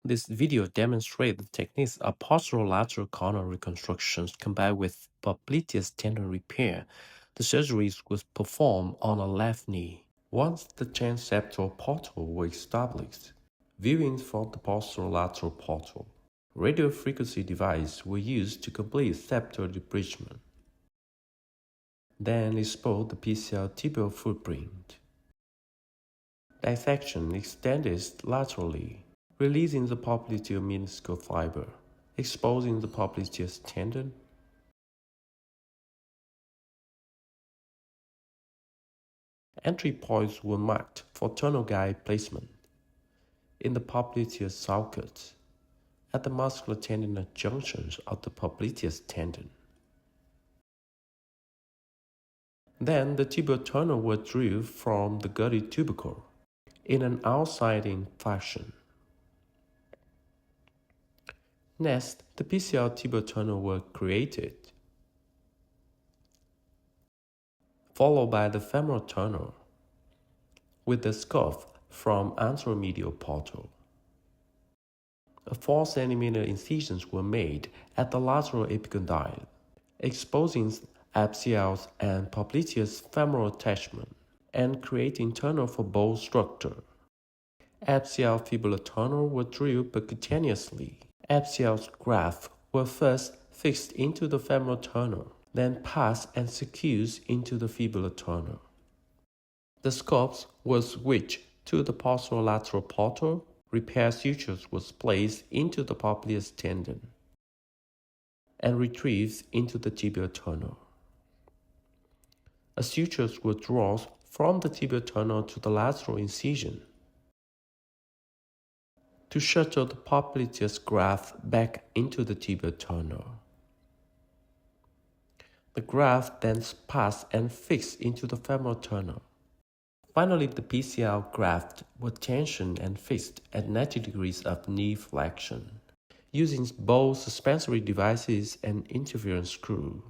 This video demonstrates the techniques of posterolateral corner reconstructions combined with Popliteus tendon repair. The surgeries was performed on a left knee. Once the transeptal portal were established, viewings from the posterolateral portal, radiofrequency devices were used to complete septal debridement. Then expose the PCL tibial footprint. Dissection extended laterally, releasing the popliteal meniscal fiber, exposing the popliteus tendon. Entry points were marked for tunnel guide placement in the popliteus sulcus at the muscular tendinous junctions of the popliteus tendon. Then the tibial tunnel was drilled from the gutted tubercle in an outsiding fashion. Next, the PCL tibial tunnel was created, followed by the femoral tunnel with the scuff from anteromedial portal. 4 cm incisions were made at the lateral epicondyle, exposing axial and popliteus femoral attachment and creating tunnel for bone structure. Axial fibular tunnel were drilled percutaneously. Axial grafts were first fixed into the femoral tunnel, then passed and secured into the fibular tunnel. The scopes were switched to the posterolateral portal. Repair sutures was placed into the popliteus tendon and retrieved into the tibial tunnel. A sutures were drawn from the tibial tunnel to the lateral incision to shuttle the popliteus graft back into the tibial tunnel. The graft then passed and fixed into the femoral tunnel. Finally, the PCL graft was tensioned and fixed at 90 degrees of knee flexion, using both suspensory devices and interference screw.